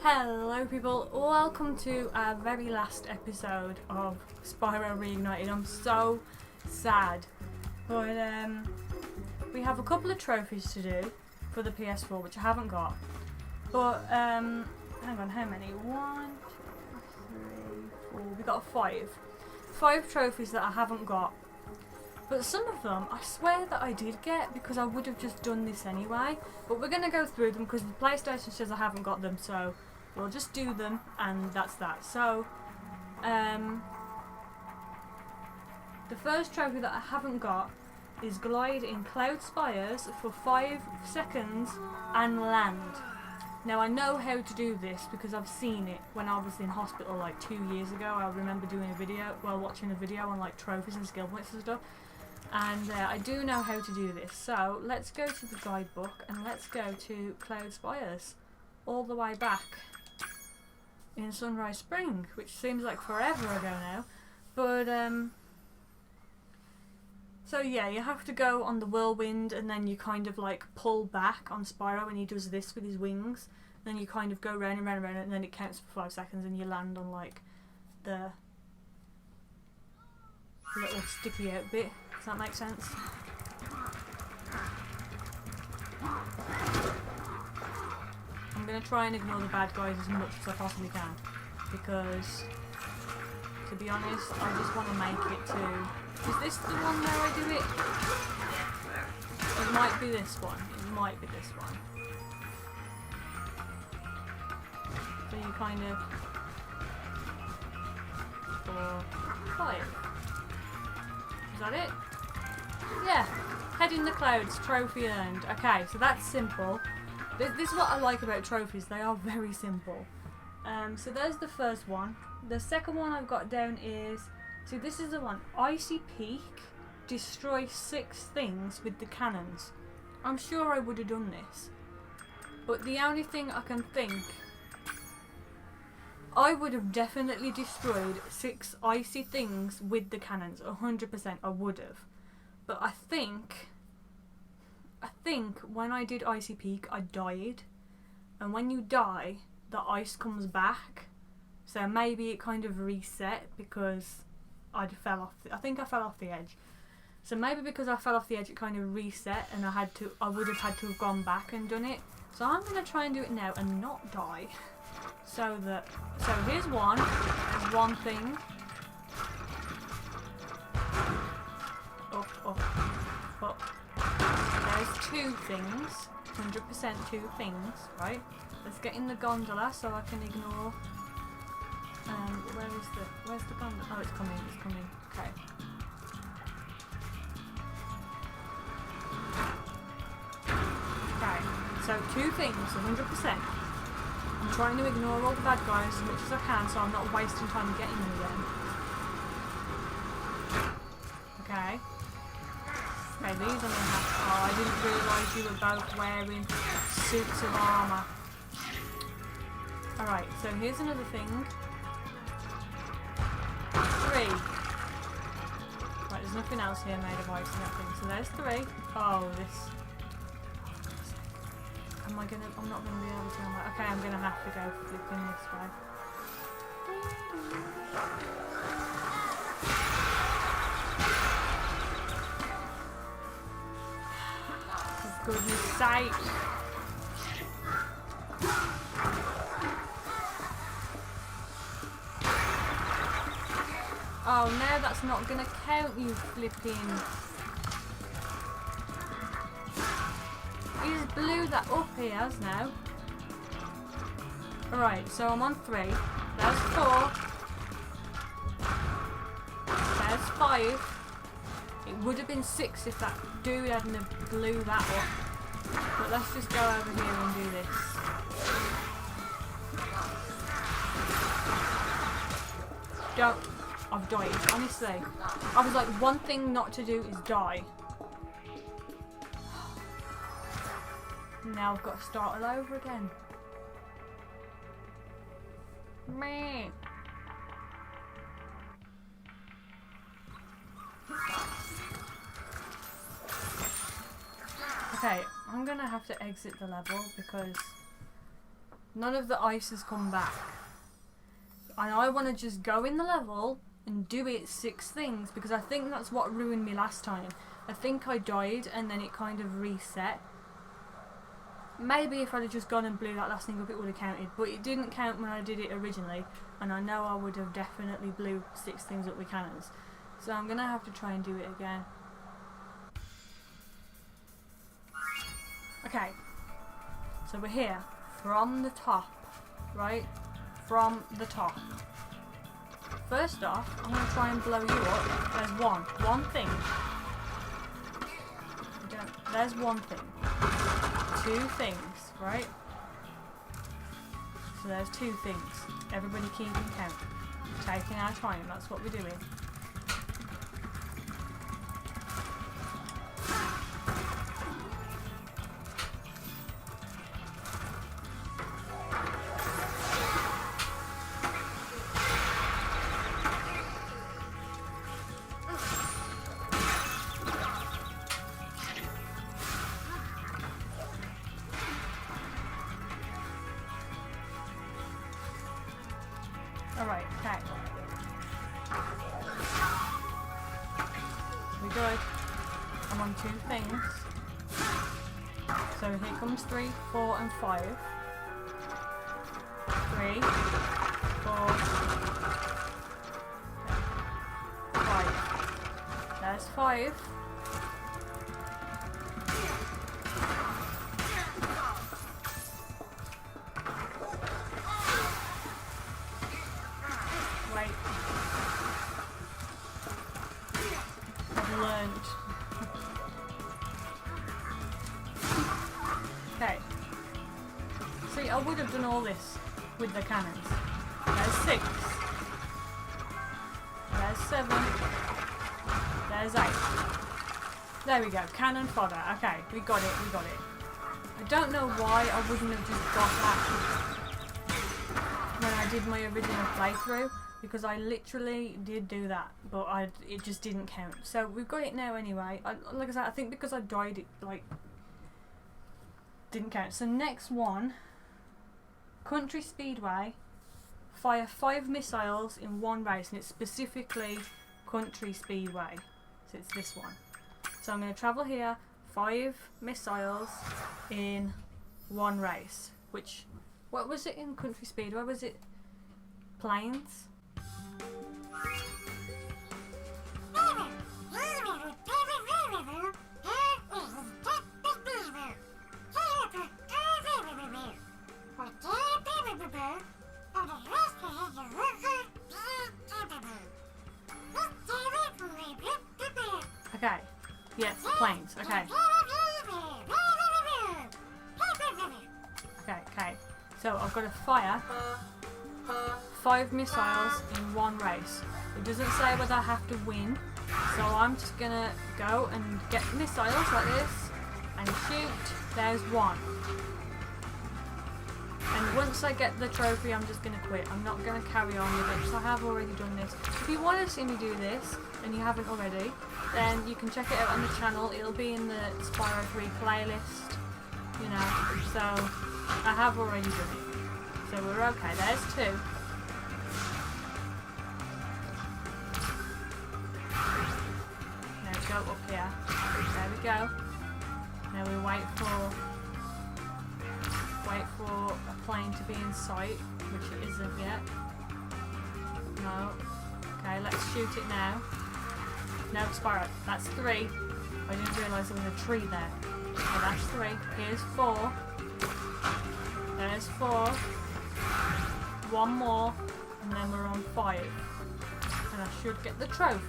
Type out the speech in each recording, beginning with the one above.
Hello people, welcome to our very last episode of Spyro Reignited. I'm so sad, but we have a couple of trophies to do for the PS4 which I haven't got, but hang on, how many? 1, 2, 3, 4, we got 5 trophies that I haven't got, but some of them I swear that I did get because I would have just done this anyway, but we're going to go through them because the PlayStation says I haven't got them, so we'll just do them and that's that. So the first trophy that I haven't got is glide in cloud spires for 5 seconds and land. Now I know how to do this because I've seen it when I was in hospital like 2 years ago. I remember doing a video, watching a video on like trophies and skill points and stuff, and I do know how to do this. So let's go to the guidebook and let's go to cloud spires all the way back in Sunrise Spring, which seems like forever ago now, but so yeah, you have to go on the whirlwind and then you kind of like pull back on Spyro and he does this with his wings, then you kind of go round and round and round and then it counts for 5 seconds and you land on like the little sticky out bit. Does that make sense? I'm going to try and ignore the bad guys as much as I possibly can, because to be honest I just want to make it to... Is this the one where I do it? It might be this one. It might be this one. So you kind of... 4, 5. Is that it? Yeah. Head in the clouds, trophy earned. Okay, so that's simple. This is what I like about trophies, they are very simple. So there's the first one. The second one I've got down is, so this is the one, Icy Peak, destroy 6 things with the cannons. I'm sure I would have done this, but the only thing I can think, I would have definitely destroyed 6 icy things with the cannons, 100% I would have. But I think when I did Icy Peak I died, and when you die the ice comes back, so maybe it kind of reset because I fell off I think I fell off the edge, so maybe because I fell off the edge it kind of reset and I would have had to have gone back and done it. So I'm going to try and do it now and not die, so here's one, there's one thing, up. There's 2 things, 100% 2 things, right? Let's get in the gondola so I can ignore. Where's the gondola? Oh, it's coming. Okay. Okay. So 2 things, 100%. I'm trying to ignore all the bad guys as much as I can, so I'm not wasting time getting them again. Okay. Okay, these I'm gonna have to... Oh, I didn't realise you were both wearing suits of armour. Alright, so here's another thing. 3. Right, there's nothing else here made of ice and that thing. So there's 3. Oh, this... I'm not gonna be able to... Okay, I'm gonna have to go flipping this way. For goodness sake! Oh no, that's not gonna count, you flipping... He just blew that up, he has now. Alright, so I'm on 3. There's 4. There's 5. It would have been 6 if that dude hadn't have blew that up. But let's just go over here and do this. Don't. I've died, honestly. I was like, one thing not to do is die. Now I've got to start all over again. Meh. Okay, I'm gonna have to exit the level because None of the ice has come back. And I want to just go in the level and do it 6 things, because I think that's what ruined me last time. I think I died and then it kind of reset. Maybe if I'd have just gone and blew that last thing up it would have counted, but it didn't count when I did it originally, and I know I would have definitely blew 6 things up with cannons. So I'm going to have to try and do it again. Okay, so we're here from the top, right? From the top. First off, I'm going to try and blow you up. There's one thing. There's one thing. 2 things, right? So there's 2 things. Everybody keeping count. Taking our time, that's what we're doing. Alright, okay. We good. I'm on 2 things. So here comes 3, 4 and 5. 3, 4, 5. There's 5. Okay. See, I would have done all this with the cannons. There's 6. There's 7. There's 8. There we go. Cannon fodder. Okay, we got it. We got it. I don't know why I wouldn't have just got that when I did my original playthrough, because I literally did do that, but it just didn't count. So we've got it now anyway. Like I said, I think because I died, it like didn't count. So next one, Country Speedway, fire 5 missiles in 1 race, and it's specifically Country Speedway. So it's this one. So I'm going to travel here, 5 missiles in 1 race. Which, what was it in Country Speedway? Was it planes? Okay. Yes, planes. Okay. Okay. So I've got to fire 5 missiles in 1 race. It doesn't say whether I have to win, so I'm just gonna go and get missiles like this and shoot. There's 1. And once I get the trophy, I'm just gonna quit. I'm not gonna carry on with it, because I have already done this. If you want to see me do this, and you haven't already, then you can check it out on the channel. It'll be in the Spyro 3 playlist, you know, so I have already done it. So we're okay. There's 2. Now we go up here. There we go. Now we wait for a plane to be in sight, which it isn't yet. No. Okay, let's shoot it now. No, Spyro. That's 3. I didn't realise there was a tree there. Okay, that's 3. Here's 4. There's 4. 1 more, and then we're on 5. And I should get the trophy.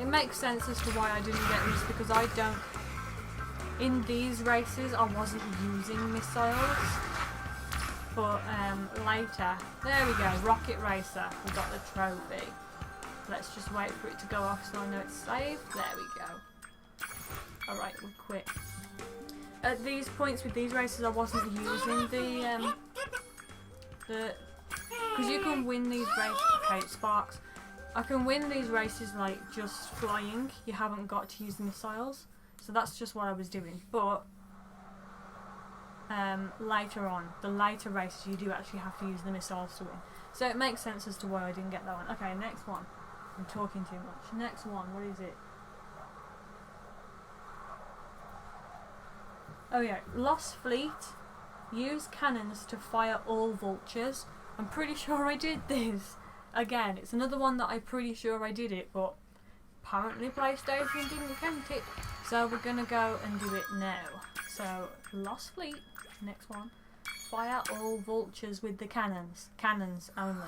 It makes sense as to why I didn't get this, because I don't... In these races, I wasn't using missiles. But later... There we go, Rocket Racer. We got the trophy. Let's just wait for it to go off so I know it's saved. There we go. Alright, we quit. At these points with these races, I wasn't using the because you can win these races. Okay, sparks. I can win these races like just flying. You haven't got to use the missiles, so that's just what I was doing. But later on. The later races you do actually have to use the missiles to win. So it makes sense as to why I didn't get that one. Okay, next one. I'm talking too much. Next one, what is it? Oh yeah, Lost Fleet. Use cannons to fire all vultures. I'm pretty sure I did this. Again, it's another one that I'm pretty sure I did it, but apparently PlayStation didn't count it. So we're gonna go and do it now. So, Lost Fleet, next one. Fire all vultures with the cannons. Cannons only.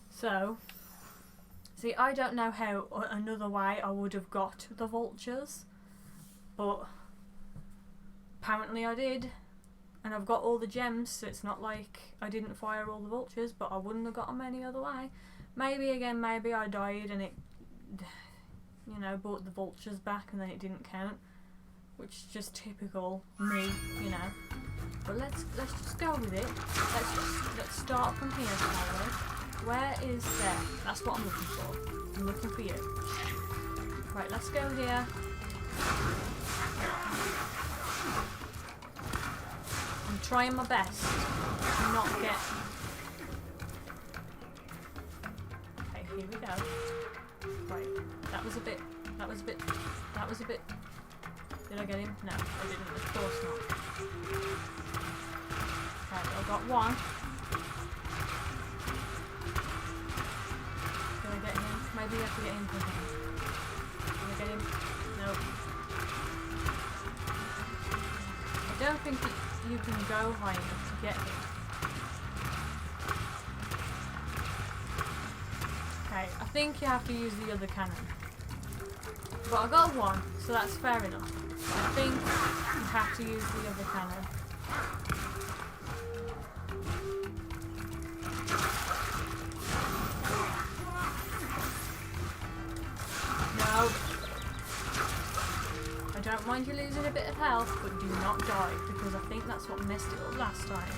So, see, I don't know how another way I would have got the vultures, but apparently I did. And I've got all the gems, so it's not like I didn't fire all the vultures, but I wouldn't have got them any other way. Maybe again, maybe I died and it, you know, brought the vultures back and then it didn't count, which is just typical me, you know. But let's just go with it. Let's start from here, shall we? Where is there? That's what I'm looking for. I'm looking for you. Right, let's go here. I'm trying my best to not get. Okay, here we go. Right, that was a bit. Did I get him? No, I didn't. Of course not. Right, I got one. Did I get him? Maybe you have to get him from him. Did I get him? Nope. I don't think you can go high enough to get him. Okay, I think you have to use the other cannon. But I got one, so that's fair enough. I think you have to use the other cannon. No. I don't mind you losing a bit of health, but do not die, because I think that's what messed it up last time.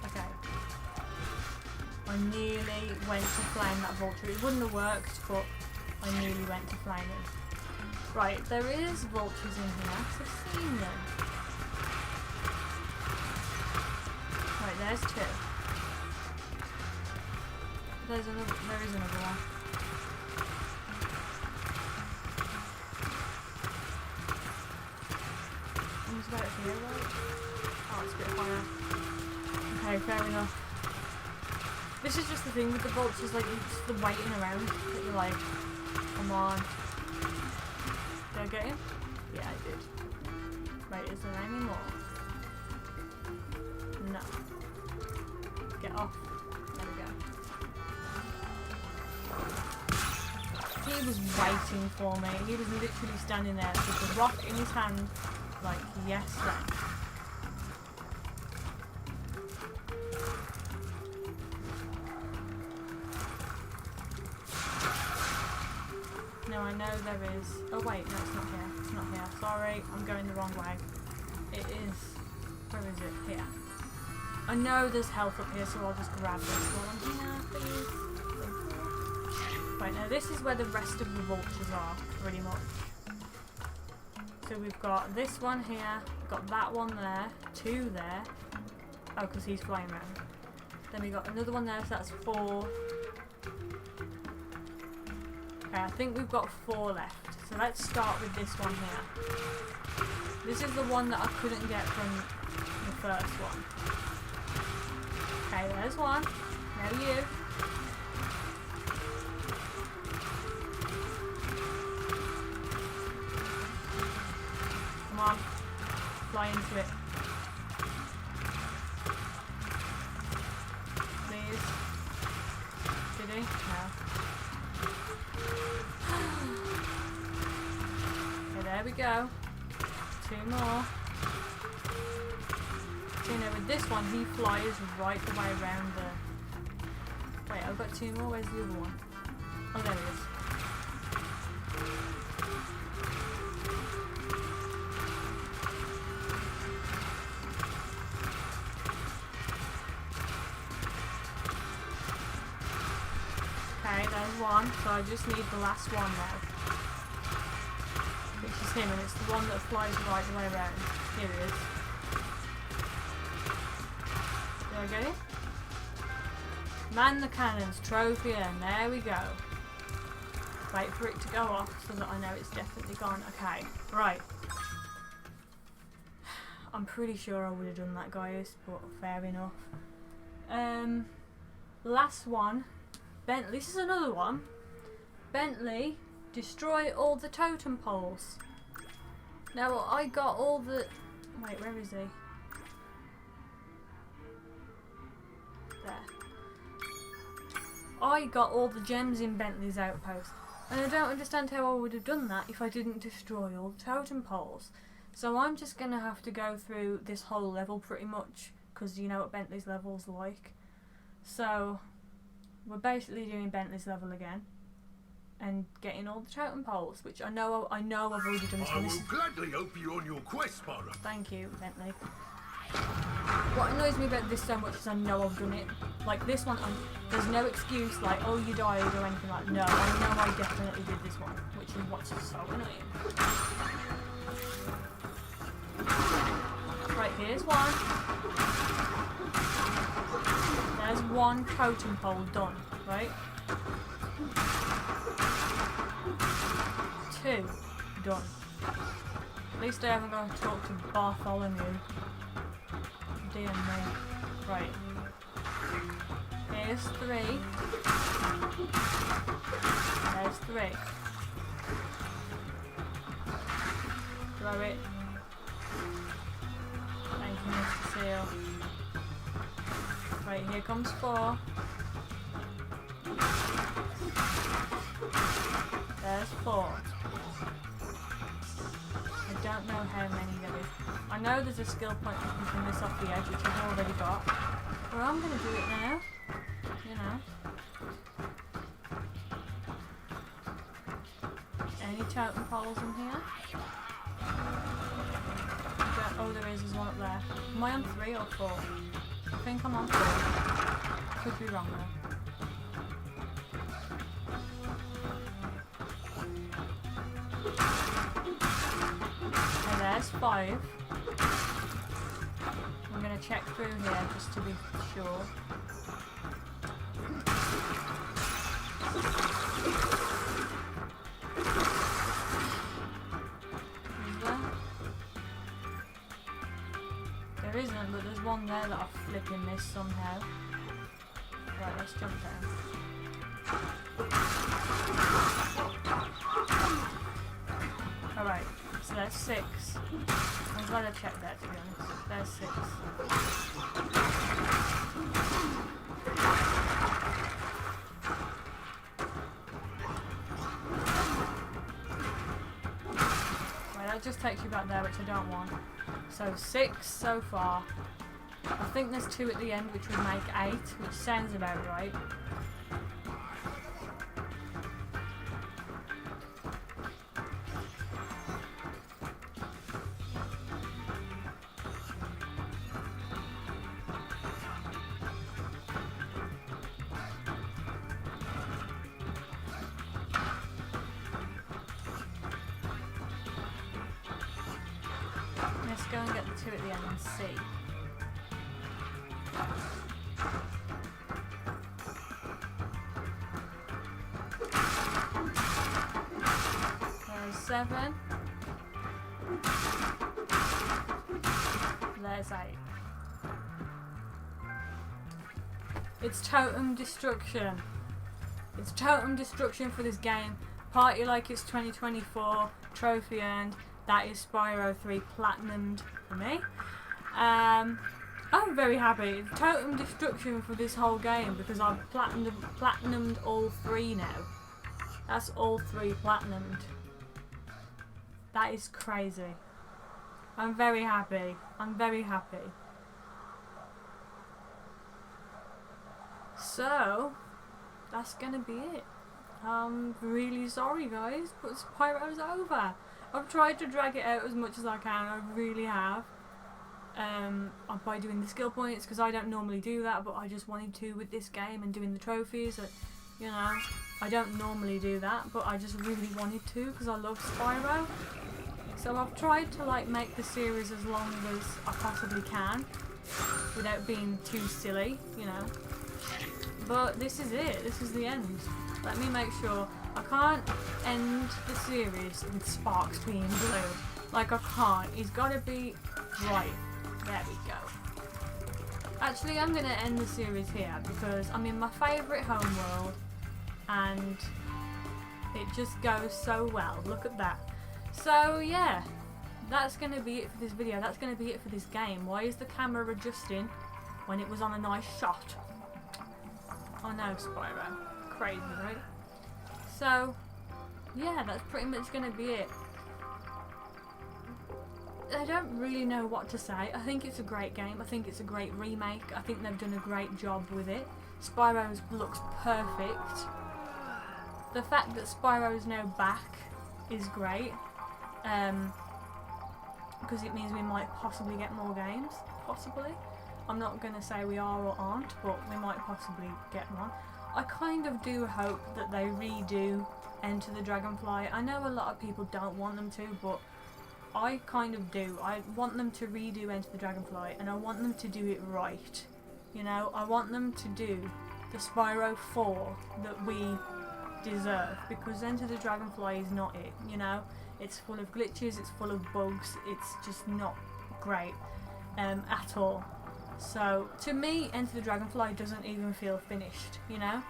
Okay. I nearly went to flame that vulture. It wouldn't have worked, but I nearly went to flame it. Right, there is vultures in here, so I've seen them. Right, there's two. There is another one. Almost about here, right? Oh, it's a bit higher. Okay, fair enough. This is just the thing with the vultures, like, it's the waiting around that you're like, come on. Did I get him? Yeah, I did. Right, is there any more? No. Get off. There we go. He was waiting for me. He was literally standing there with the rock in his hand, like, yes then. No, I know there is. Oh wait, no, it's not here. It's not here. Sorry, I'm going the wrong way. It is. Where is it? Here. I know there's health up here, so I'll just grab this one. Yeah, please. Right, now this is where the rest of the vultures are, pretty much. So we've got this one here, got that one there, two there. Oh, because he's flying around. Then we got another one there, so that's 4. Okay, I think we've got 4 left. So let's start with this one here. This is the one that I couldn't get from the first one. Okay, there's one. Now you. Come on. Fly into it. Please. Did he? No. Okay, there we go. 2 more. So, you know, with this one, he flies right the way around the... Wait, I've got 2 more. Where's the other one? Oh, there it is. Okay, there's one. So I just need the last one now. Which is him, and it's the one that flies right the way around. Here he is. Did I get it? Man the cannons, trophy, and there we go. Wait for it to go off so that I know it's definitely gone. Okay, right. I'm pretty sure I would have done that, guys, but fair enough. Last one. Bentley. This is another one. Bentley, destroy all the totem poles. Now I got all the... Wait, where is he? There. I got all the gems in Bentley's outpost. And I don't understand how I would have done that if I didn't destroy all the totem poles. So I'm just going to have to go through this whole level pretty much, because you know what Bentley's level's like. So we're basically doing Bentley's level again and getting all the totem poles, which I know I've already done this one. I will gladly help you on your quest, Spyro. Thank you, Bentley. What annoys me about this so much is I know I've done it. Like this one, there's no excuse like, oh, you died or anything like that. No, I know I definitely did this one, which is what's so annoying. Right, here's one. There's one totem pole done, right? 2 done. At least I haven't got to talk to Bartholomew. Dear me. Right. Here's 3. There's 3. Throw it. Thank you, Mr. Seal. Right, here comes 4. There's 4. I don't know how many there is. I know there's a skill point you can turn this off the edge, which I've already got. Well, I'm going to do it now. You know. Any totem poles in here? Oh, there is. There's one up there. Am I on 3 or 4? I think I'm on 4. Could be wrong though. Okay, there's 5. I'm going to check through here just to be sure. There isn't, but there's one there that I've flipping missed somehow. Right, let's jump down. Alright, so there's 6. I'm glad I checked that, to be honest. There's 6. Right, that just takes you back there, which I don't want. So 6 so far. I think there's 2 at the end, which would make 8, which sounds about right. Let's go and get the 2 at the end and see. There's 7. There's 8. It's totem destruction. It's totem destruction for this game. Party like it's 2024. Trophy earned. That is Spyro 3 platinumed for me. I'm very happy. It's totem destruction for this whole game because I've platinumed all 3 now. That's all 3 platinumed. That is crazy. I'm very happy. I'm very happy. So, that's gonna be it. I'm really sorry guys, but Spyro's over. I've tried to drag it out as much as I can, I really have. By doing the skill points, because I don't normally do that, but I just wanted to with this game and doing the trophies. You know, I don't normally do that, but I just really wanted to because I love Spyro. So I've tried to like make the series as long as I possibly can without being too silly, you know. But this is it. This is the end. Let me make sure. I can't end the series with Sparks being blue. Like, I can't. He's got to be right. There we go. Actually, I'm going to end the series here because I'm in my favourite homeworld and it just goes so well. Look at that. So, yeah. That's going to be it for this video. That's going to be it for this game. Why is the camera adjusting when it was on a nice shot? Oh no, Spyro. Crazy, right? So, yeah, that's pretty much going to be it. I don't really know what to say. I think it's a great game. I think it's a great remake. I think they've done a great job with it. Spyro's looks perfect. The fact that Spyro's now back is great. Because it means we might possibly get more games. Possibly. I'm not going to say we are or aren't, but we might possibly get one. I kind of do hope that they redo Enter the Dragonfly. I know a lot of people don't want them to, but I kind of do. I want them to redo Enter the Dragonfly, and I want them to do it right. You know, I want them to do the Spyro 4 that we deserve, because Enter the Dragonfly is not it, you know. It's full of glitches, it's full of bugs, it's just not great at all. So, to me, Enter the Dragonfly doesn't even feel finished, you know,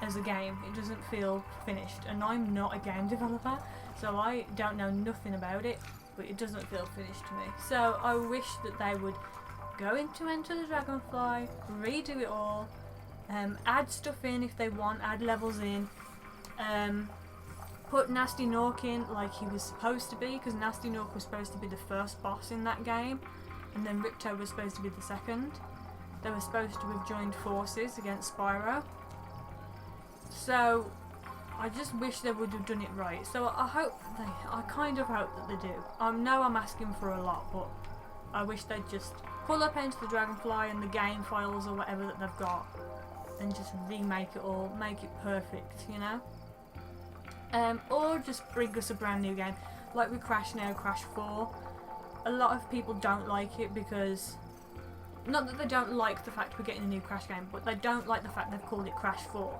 as a game. It doesn't feel finished, and I'm not a game developer, so I don't know nothing about it, but it doesn't feel finished to me. So, I wish that they would go into Enter the Dragonfly, redo it all, add stuff in if they want, add levels in, put Nasty Nork in like he was supposed to be, because Nasty Nork was supposed to be the first boss in that game. And then Ripto was supposed to be the second. They were supposed to have joined forces against Spyro. So, I just wish they would have done it right. So I kind of hope that they do. I know I'm asking for a lot, but I wish they'd just pull up Enter the Dragonfly and the game files or whatever that they've got and just remake it all, make it perfect, you know? Or just bring us a brand new game. Like with Crash now, Crash 4. A lot of people don't like it because, not that they don't like the fact we're getting a new Crash game, but they don't like the fact they've called it Crash 4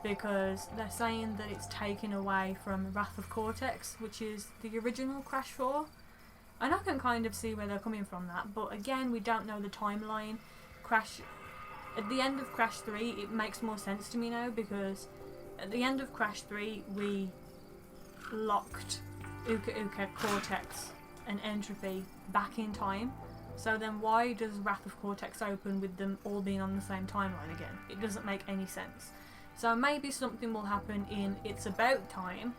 because they're saying that it's taken away from Wrath of Cortex, which is the original Crash 4. And I can kind of see where they're coming from that, but again, we don't know the timeline. At the end of Crash 3, it makes more sense to me now because at the end of Crash 3, we locked Uka Uka, Cortex and Entropy back in time. So then why does Wrath of Cortex open with them all being on the same timeline again? It doesn't make any sense. So maybe something will happen in It's About Time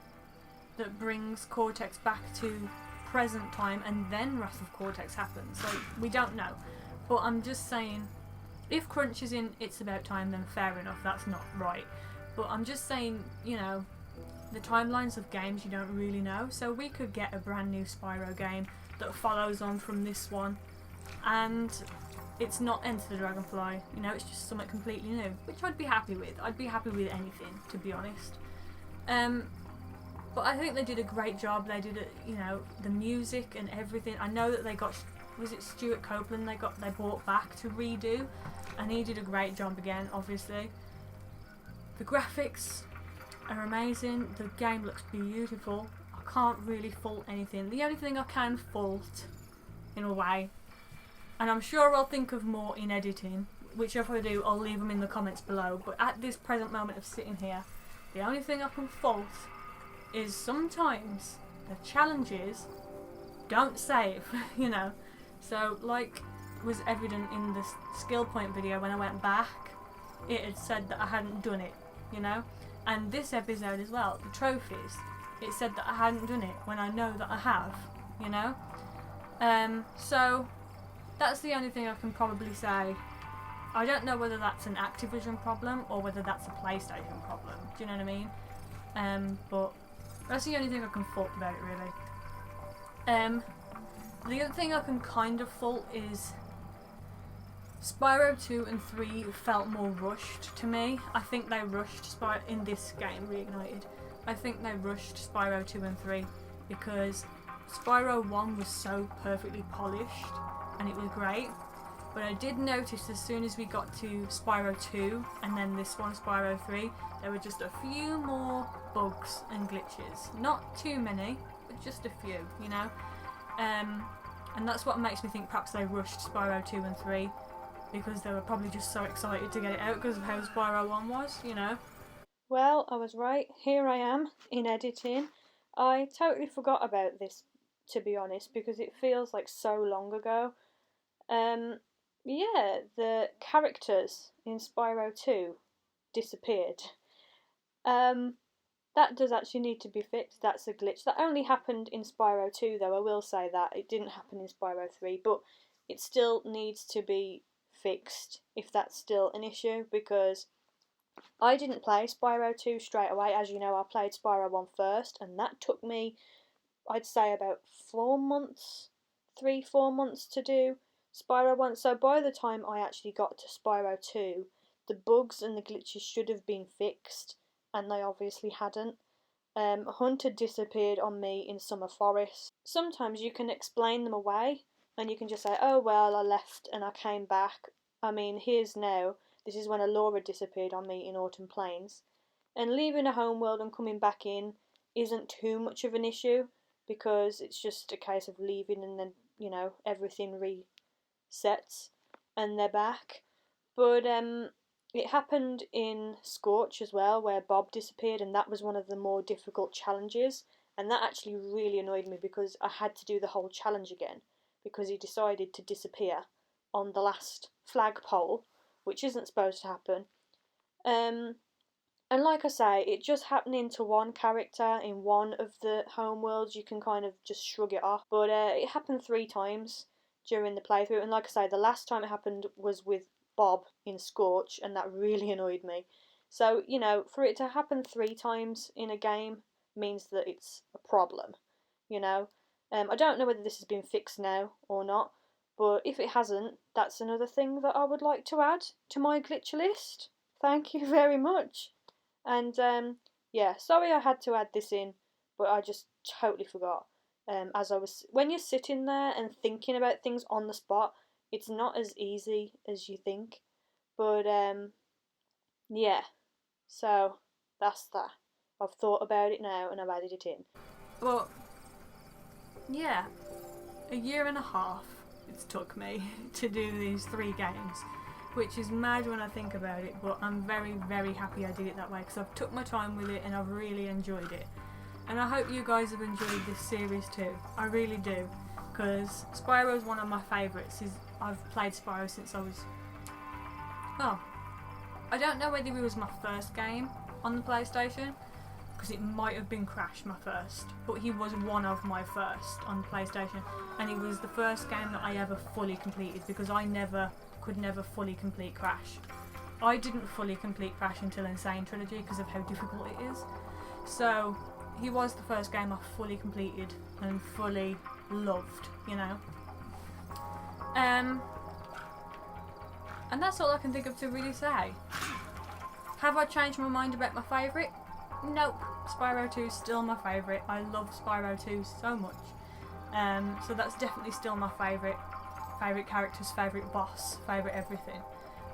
that brings Cortex back to present time and then Wrath of Cortex happens. So we don't know. But I'm just saying, if Crunch is in It's About Time, then fair enough, that's not right. But I'm just saying, you know, the timelines of games you don't really know, so we could get a brand new Spyro game that follows on from this one, and it's not Enter the Dragonfly, you know, it's just something completely new, which I'd be happy with. I'd be happy with anything, to be honest. But I think they did a great job. They did it, you know, the music and everything. I know that they got, was it Stuart Copeland they brought back to redo, and he did a great job again, obviously. The graphics are amazing, the game looks beautiful. I can't really fault anything. The only thing I can fault, in a way, and I'm sure I'll think of more in editing, which if I do, I'll leave them in the comments below, but at this present moment of sitting here, the only thing I can fault is sometimes the challenges don't save, you know. So, like was evident in the skill point video when I went back, it had said that I hadn't done it, you know. And this episode as well, the trophies, it said that I hadn't done it when I know that I have, you know. So that's the only thing I can probably say. I don't know whether that's an Activision problem or whether that's a PlayStation problem. Do you know what I mean? But that's the only thing I can fault about it, really. The other thing I can kind of fault is Spyro 2 and 3 felt more rushed to me. I think they rushed Spyro in this game, Reignited. I think they rushed Spyro 2 and 3 because Spyro 1 was so perfectly polished and it was great, but I did notice as soon as we got to Spyro 2 and then this one, Spyro 3, there were just a few more bugs and glitches. Not too many, but just a few, you know? And that's what makes me think perhaps they rushed Spyro 2 and 3 because they were probably just so excited to get it out because of how Spyro 1 was, you know? Well, I was right. Here I am in editing. I totally forgot about this, to be honest, because it feels like so long ago. Yeah, the characters in Spyro 2 disappeared. That does actually need to be fixed. That's a glitch. That only happened in Spyro 2, though. I will say that. It didn't happen in Spyro 3, but it still needs to be fixed if that's still an issue, because I didn't play Spyro 2 straight away. As you know, I played Spyro 1 first, and that took me, I'd say, about 4 months, 3-4 months to do Spyro 1. So by the time I actually got to Spyro 2, the bugs and the glitches should have been fixed, and they obviously hadn't. Hunter disappeared on me in Summer Forest. Sometimes you can explain them away, and you can just say, oh well, I left and I came back. I mean, here's now. This is when Alora disappeared on me in Autumn Plains. And leaving a homeworld and coming back in isn't too much of an issue, because it's just a case of leaving and then, you know, everything resets and they're back. But it happened in Scorch as well, where Bob disappeared, and that was one of the more difficult challenges, and that actually really annoyed me because I had to do the whole challenge again because he decided to disappear on the last flagpole, which isn't supposed to happen. And like I say, it just happening to one character in one of the homeworlds, you can kind of just shrug it off. But it happened 3 times during the playthrough, and like I say, the last time it happened was with Bob in Scorch, and that really annoyed me. So, you know, for it to happen 3 times in a game means that it's a problem, you know. I don't know whether this has been fixed now or not, but if it hasn't, that's another thing that I would like to add to my glitch list. Thank you very much. And yeah, sorry I had to add this in, but I just totally forgot. When you're sitting there and thinking about things on the spot, it's not as easy as you think. But yeah, so that's that. I've thought about it now and I've added it in. Well, yeah, a year and a half it's took me to do these 3 games, which is mad when I think about it, but I'm very, very happy I did it that way because I've took my time with it and I've really enjoyed it. And I hope you guys have enjoyed this series too. I really do, because Spyro is one of my favourites. I've played Spyro since I was... well, I don't know whether it was my first game on the PlayStation, because it might have been Crash my first, but he was one of my first on the PlayStation, and it was the first game that I ever fully completed, because I could never fully complete Crash. I didn't fully complete Crash until Insane Trilogy because of how difficult it is. So he was the first game I fully completed and fully loved, you know. And that's all I can think of to really say. Have I changed my mind about my favourite? Nope. Spyro 2 is still my favourite. I love Spyro 2 so much. So that's definitely still my favourite characters, favourite boss, favourite everything.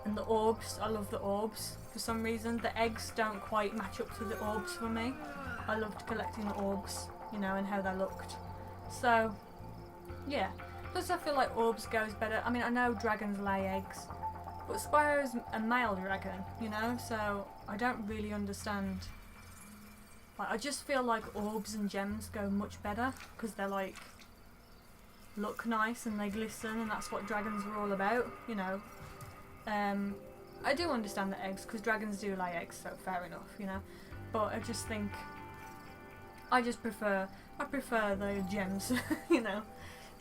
And the orbs, I love the orbs for some reason. The eggs don't quite match up to the orbs for me. I loved collecting the orbs, you know, and how they looked. So, yeah. Plus I feel like orbs goes better. I mean, I know dragons lay eggs, but Spyro's a male dragon, you know, so I don't really understand. Like, I just feel like orbs and gems go much better because they're like look nice and they glisten, and that's what dragons are all about, you know. I do understand the eggs because dragons do lay eggs, so fair enough, you know. But I just think I prefer the gems, you know.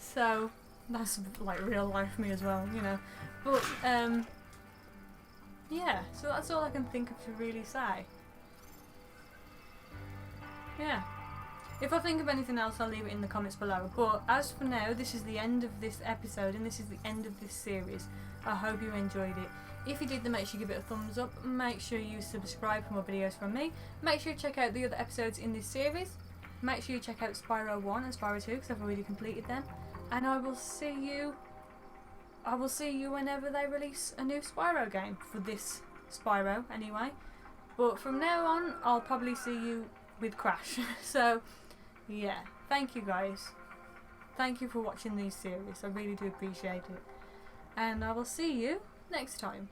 So that's like real life me as well, you know. But yeah, so that's all I can think of to really say. Yeah. If I think of anything else, I'll leave it in the comments below. But as for now, this is the end of this episode and this is the end of this series. I hope you enjoyed it. If you did, then make sure you give it a thumbs up. Make sure you subscribe for more videos from me. Make sure you check out the other episodes in this series. make sure you check out Spyro 1 and Spyro 2 because I've already completed them. And I will see you whenever they release a new Spyro game, for this Spyro anyway. But from now on, I'll probably see you with Crash. So, yeah, thank you guys. Thank you for watching these series. I really do appreciate it. And I will see you next time.